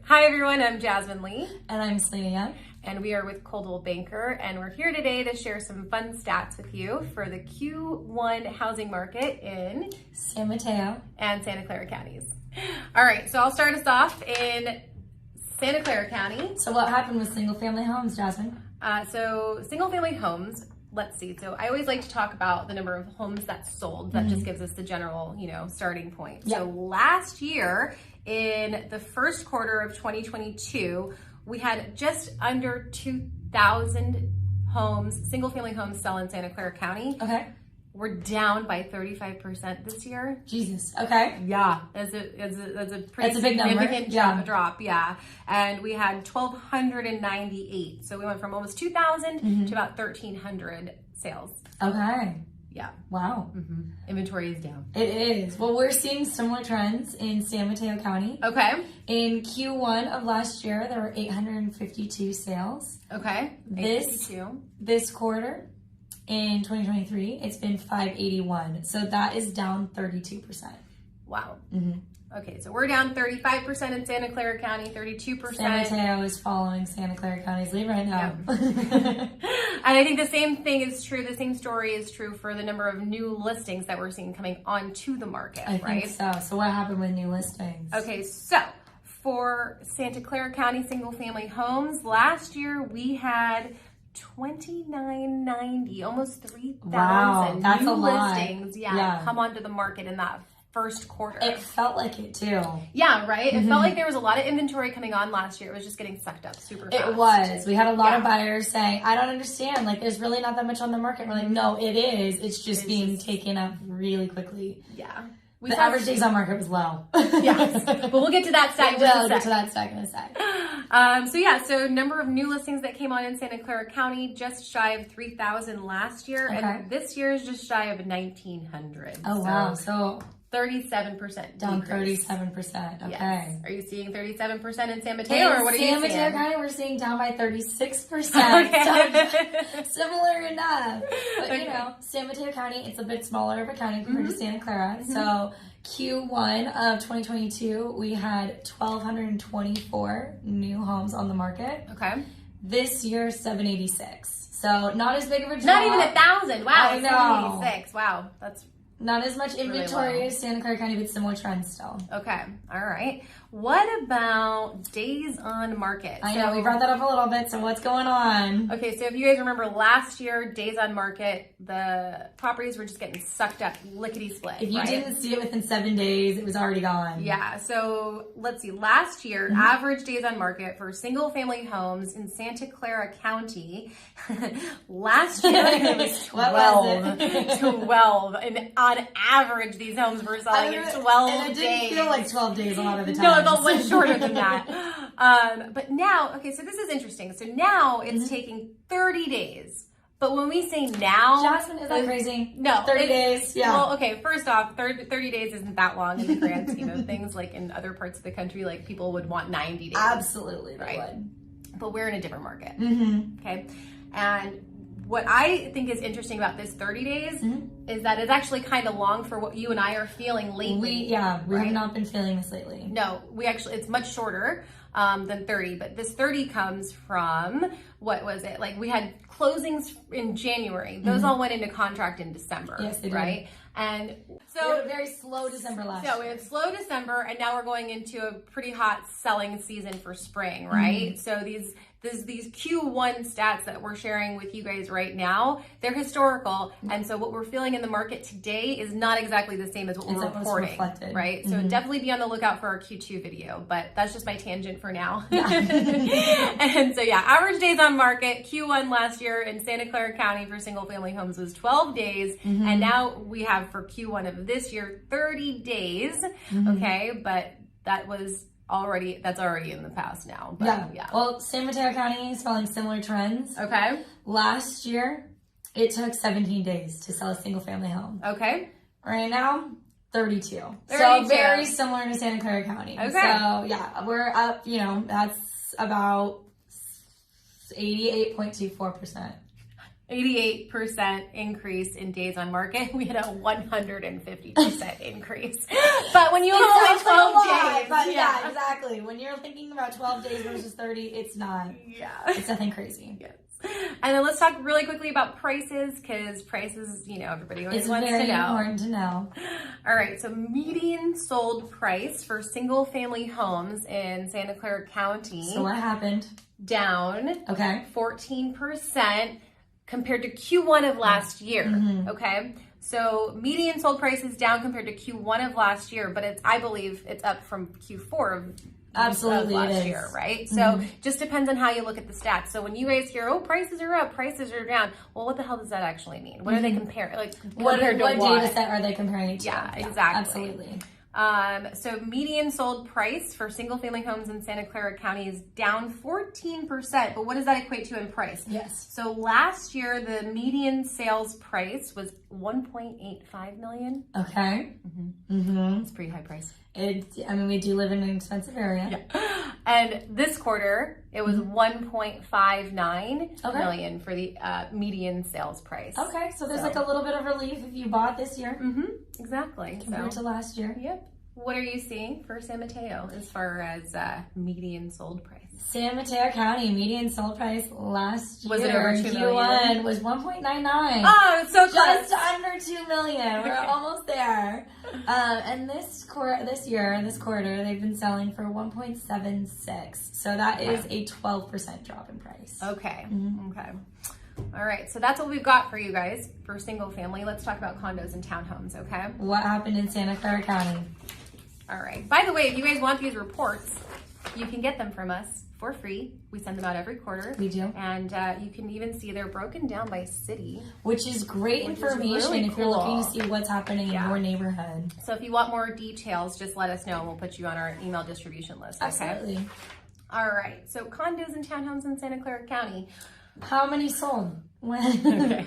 Hi everyone, I'm Jasmine Lee. And I'm Selena Young. And we are with Coldwell Banker, and we're here today to share some fun stats with you for the Q1 housing market in San Mateo and Santa Clara counties. All right, so I'll start us off in Santa Clara County. So what happened with single family homes, Jasmine? So single family homes, let's see. So I always like to talk about the number of homes that sold. That just gives us the general, starting point. Yep. So last year in the first quarter of 2022, we had just under 2,000 homes, single family homes sell in Santa Clara County. Okay. We're down by 35% this year. Jesus. Okay. Yeah, that's a pretty big number. significant drop. Yeah, and we had 1,298. So we went from almost 2,000 to about 1,300 sales. Okay. Yeah. Wow. Inventory is down. It is. Well, we're seeing similar trends in San Mateo County. Okay. In Q1 of last year, there were 852 sales. Okay. This quarter in 2023, it's been 581. So that is down 32%. Wow. Okay, so we're down 35% in Santa Clara County, 32%. San Mateo is following Santa Clara County's lead right now. Yeah. And I think the same thing is true, the same story is true for the number of new listings that we're seeing coming onto the market, I right? think so. So what happened with new listings? Okay, so for Santa Clara County single family homes, last year we had 2,990, almost 3,000 that's new a lot. listings come onto the market in that first quarter. It felt like it too. Yeah, right? It felt like there was a lot of inventory coming on last year. It was just getting sucked up super fast. It was. We had a lot of buyers saying, I don't understand. Like, there's really not that much on the market. We're like, no, it is. It's just being taken up really quickly. Yeah. The average days on market was low. Yes. But we'll get to that stat in a second. So number of new listings that came on in Santa Clara County, just shy of 3,000 last year. Okay. And this year is just shy of 1,900. Oh, wow. So 37% down decrease. 37%. Okay. Yes. Are you seeing 37% in San Mateo, or what are you seeing? San Mateo County, we're seeing down by 36%. Okay. So, similar enough. But, San Mateo County, it's a bit smaller of a county compared to Santa Clara. So Q1 of 2022, we had 1,224 new homes on the market. Okay. This year, 786. So not as big of a drop. Not even 1,000. Wow. I know. 786. Wow. That's not as much inventory really as Santa Clara County, but similar trends still. okay. All right. What about days on market? I know, we brought that up a little bit, so what's going on? Okay, so if you guys remember last year, days on market, the properties were just getting sucked up lickety-split. If you didn't see it within 7 days, it was already gone. Yeah, so let's see. Last year, average days on market for single-family homes in Santa Clara County, last year it was 12. 12. And on average, these homes were selling in 12 days. And it didn't feel like 12 days a lot of the time. No, it felt much shorter than that. But now, okay, so this is interesting. So now it's taking 30 days. But when we say now... Jasmine, is that crazy? No. 30 days, yeah. Well, okay, first off, 30 days isn't that long in the grand scheme of things. Like in other parts of the country, like people would want 90 days. Absolutely, right? would. But we're in a different market. Okay? And what I think is interesting about this 30 days is that it's actually kind of long for what you and I are feeling lately. We have not been feeling this lately. No, it's much shorter than 30, but this 30 comes from, what was it? Like we had closings in January. Those all went into contract in December. Yes, they did. Right? And so we had a very slow December last year. So we had slow December, and now we're going into a pretty hot selling season for spring, right? So these Q1 stats that we're sharing with you guys right now, they're historical, and so what we're feeling in the market today is not exactly the same as what we're reporting, right? So definitely be on the lookout for our Q2 video, but that's just my tangent for now. And so average days on market, Q1 last year in Santa Clara County for single family homes was 12 days, and now we have for Q1 of this year 30 days, okay, but that's already in the past now. But, Well, San Mateo County is following similar trends. Okay. Last year, it took 17 days to sell a single family home. Okay. Right now, 32. So very similar to Santa Clara County. Okay. So we're up, that's about 88.24%. 88% increase in days on market. We had a 150% increase. But when you have only 12 days. But yeah, exactly. When you're thinking about 12 days versus 30, it's not. Yeah. It's nothing crazy. Yes. And then let's talk really quickly about prices, because prices, everybody always wants to know. It's very important to know. All right, so median sold price for single family homes in Santa Clara County. So what happened? Down. Okay. 14% compared to Q1 of last year. Mm-hmm. Okay. So median sold price is down compared to Q1 of last year, but I believe it's up from Q4 of Absolutely last year, right? So just depends on how you look at the stats. So when you guys hear, oh, prices are up, prices are down, well, what the hell does that actually mean? What are they comparing? Like, compared to what? What data set are they comparing it to? Yeah, exactly. Absolutely. So median sold price for single family homes in Santa Clara County is down 14%. But what does that equate to in price? Yes. So last year, the median sales price was $1.85 million. Okay. It's a pretty high price. We do live in an expensive area. Yeah. And this quarter, it was $1.59 million for the median sales price. Okay, so there's like a little bit of relief if you bought this year. Exactly. Compared to last year. Yep. What are you seeing for San Mateo as far as median sold price? San Mateo County median sold price last Was year it over 2 million? Q1 was 1.99. Oh, it's so close. Just under 2 million. We're almost there. And this quarter, they've been selling for 1.76. So that is a 12% drop in price. Okay. Okay. All right. So that's what we've got for you guys for single family. Let's talk about condos and townhomes, okay? What happened in Santa Clara County? All right. By the way, if you guys want these reports, you can get them from us for free. We send them out every quarter. We do. And you can even see they're broken down by city. Which is great information really if you're looking to see what's happening in your neighborhood. So if you want more details, just let us know and we'll put you on our email distribution list. Okay? Absolutely. All right. So condos and townhomes in Santa Clara County. How many sold? Okay.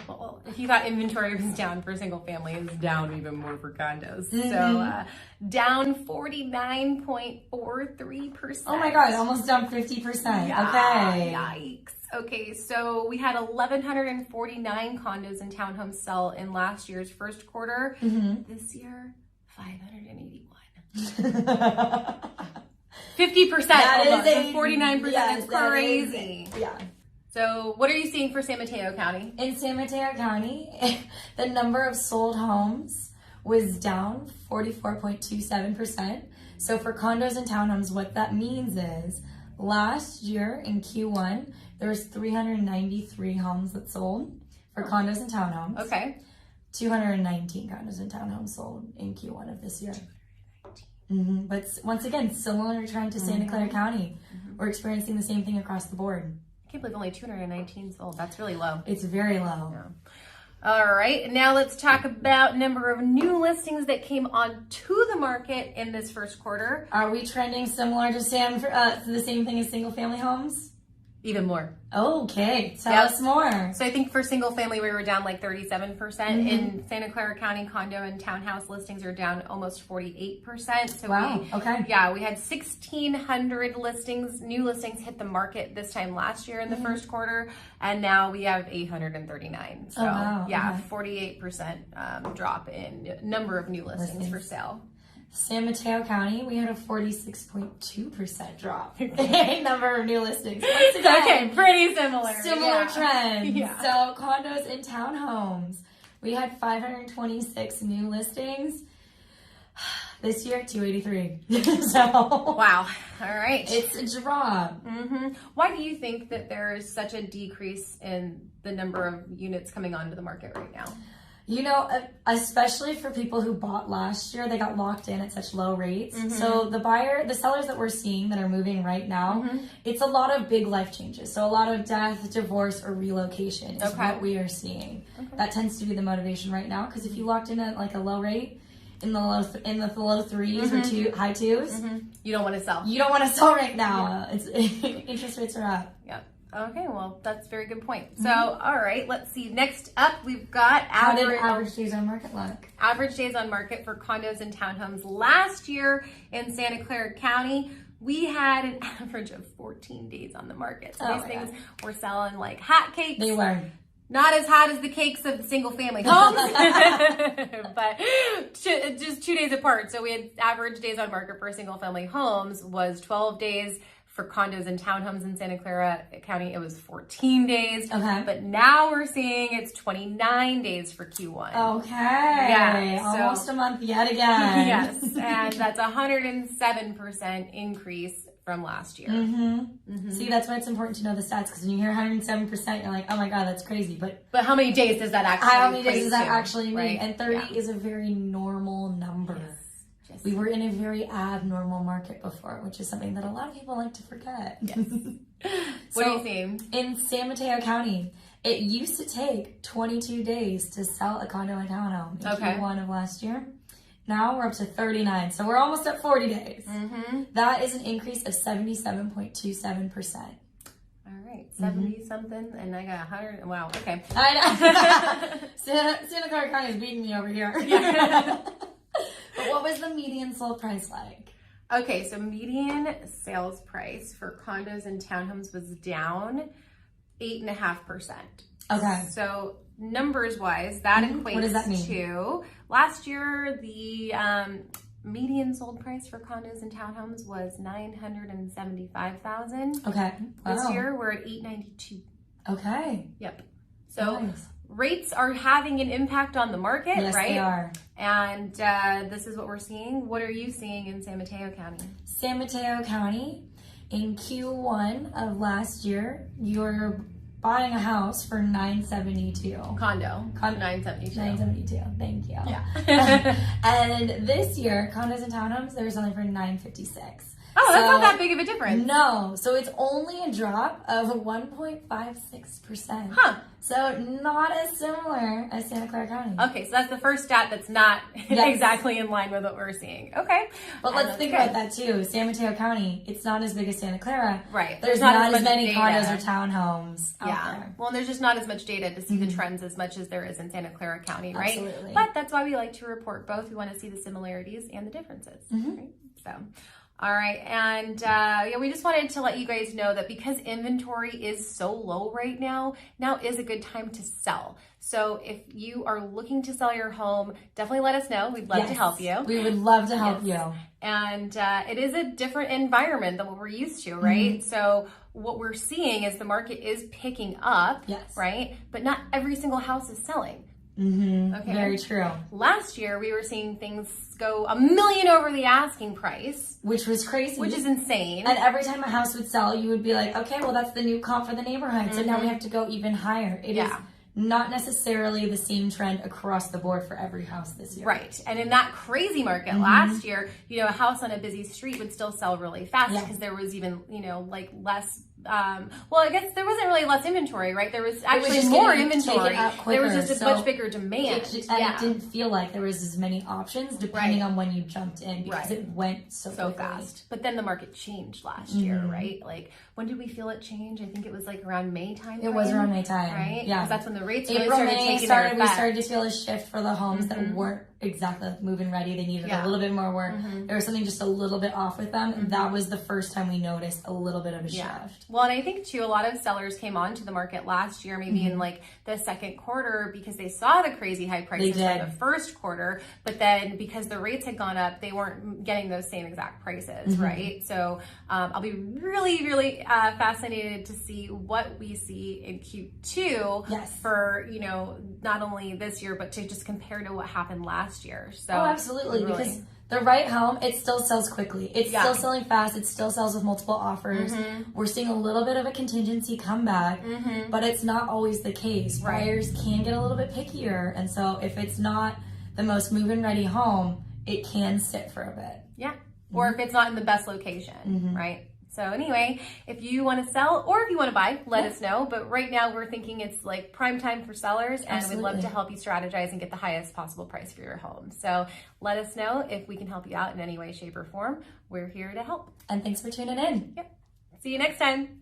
Well, if you thought inventory was down for single family, it's down even more for condos. So down 49.43%. Oh my God, almost down 50%. Yeah, okay. Yikes. Okay, so we had 1,149 condos and townhomes sell in last year's first quarter. This year, 581. 50%. That almost. is So 49%. Yes, It's crazy. Yeah. So what are you seeing for San Mateo County? In San Mateo County, the number of sold homes was down 44.27%. So for condos and townhomes, what that means is last year in Q1, there was 393 homes that sold for condos and townhomes. Okay. 219 condos and townhomes sold in Q1 of this year. But once again, similar trend to Santa Clara County. We're experiencing the same thing across the board. I can't believe only 219 sold. That's really low. It's very low. Yeah. All right. Now let's talk about number of new listings that came onto the market in this first quarter. Are we trending similar to the same thing as single family homes? Even more. Okay, tell us more. So I think for single family, we were down like 37%. In Santa Clara County, condo and townhouse listings are down almost 48%. So wow, okay. Yeah, we had 1,600 new listings hit the market this time last year in the first quarter. And now we have 839. So yeah, 48% drop in number of new listings for sale. San Mateo County, we had a 46.2% drop in number of new listings. Once again, okay, pretty similar. Similar trends. Yeah. So condos and townhomes, we had 526 new listings. This year, 283. So wow. All right. It's a drop. Why do you think that there is such a decrease in the number of units coming onto the market right now? You know, especially for people who bought last year, they got locked in at such low rates. So the sellers that we're seeing that are moving right now, it's a lot of big life changes. So a lot of death, divorce, or relocation is what we are seeing. That tends to be the motivation right now. Because if you locked in at like a low rate, in the low threes or high twos, you don't want to sell. You don't want to sell right now. It's interest rates are up. Yep. Okay, well, that's a very good point. So, all right, let's see. Next up, we've got average days on market look. Average days on market for condos and townhomes. Last year in Santa Clara County, we had an average of 14 days on the market. So these things were selling like hotcakes. They were. Not as hot as the cakes of the single family homes, but just 2 days apart. So we had average days on market for single family homes was 12 days. For condos and townhomes in Santa Clara County, it was 14 days. Okay. But now we're seeing it's 29 days for Q1. Okay. Yeah. Almost a month yet again. Yes. And that's 107% increase from last year. See, that's why it's important to know the stats, because when you hear 107%, you're like, oh my God, that's crazy. But how many days does that actually how many days does that actually mean? Right? And 30 is a very normal number. Yes. We were in a very abnormal market before, which is something that a lot of people like to forget. Yes. What are you seeing? In San Mateo County, it used to take 22 days to sell a condo and townhome in Q1 of last year. Now we're up to 39, so we're almost at 40 days. That is an increase of 77.27%. All right, 70 something, and I got 100. Wow, okay. I know. Santa Clara County is beating me over here. Yeah. But what was the median sold price like? Okay, so median sales price for condos and townhomes was down 8.5%. Okay. So numbers wise, that equates what does that mean? To last year the median sold price for condos and townhomes was $975,000. Okay. Wow. This year we're at $892,000. Okay. Yep. So nice. Rates are having an impact on the market, yes, right? They are. And this is what we're seeing. What are you seeing in San Mateo County? San Mateo County, in Q1 of last year, you're buying a house for $972. Condo. $972. $972. Thank you. Yeah. And this year, condos and townhomes, they're selling for $956. Oh, that's not that big of a difference. No. So it's only a drop of 1.56%. Huh. So not as similar as Santa Clara County. Okay, so that's the first stat that's not exactly in line with what we're seeing. Okay. But let's think about that too. San Mateo County, it's not as big as Santa Clara. Right. There's not as many condos or townhomes out there. Well, there's just not as much data to see the trends as much as there is in Santa Clara County, right? Absolutely. But that's why we like to report both. We want to see the similarities and the differences, right? So... all right, and we just wanted to let you guys know that because inventory is so low right now is a good time to sell. So if you are looking to sell your home, definitely let us know. We'd love to help you. We would love to help you. And it is a different environment than what we're used to, right? So what we're seeing is the market is picking up, right? But not every single house is selling. Okay. Very true. Last year, we were seeing things go $1 million over the asking price. Which was crazy. Which is insane. And every time a house would sell, you would be like, okay, well, that's the new comp for the neighborhood. So now we have to go even higher. It is not necessarily the same trend across the board for every house this year. Right. And in that crazy market last year, you know, a house on a busy street would still sell really fast because there was even, you know, like less well, I guess there wasn't really less inventory, right? There was actually more inventory. There was just a much bigger demand. It didn't feel like there was as many options depending on when you jumped in because it went so fast. But then the market changed last year, right? Like, when did we feel it change? I think it was like around May time. It was around May time. Right? Yeah. Because that's when the rates really April, started May taking their effect. We started to feel a shift for the homes that weren't exactly like move-in ready. They needed a little bit more work. There was something just a little bit off with them. That was the first time we noticed a little bit of a shift. Well, and I think too, a lot of sellers came onto the market last year, maybe in like the second quarter, because they saw the crazy high prices from the first quarter, but then because the rates had gone up, they weren't getting those same exact prices, right? So I'll be really, really fascinated to see what we see in Q2 for, you know, not only this year, but to just compare to what happened last year. So absolutely, because the right home, it still sells quickly. It's still selling fast. It still sells with multiple offers. We're seeing a little bit of a contingency comeback, but it's not always the case. Buyers can get a little bit pickier, and so if it's not the most move-in ready home, it can sit for a bit. Yeah, or if it's not in the best location, right? So anyway, if you want to sell or if you want to buy, let us know. But right now we're thinking it's like prime time for sellers, and we'd love to help you strategize and get the highest possible price for your home. So let us know if we can help you out in any way, shape, or form. We're here to help. And thanks for tuning in. Yep. See you next time.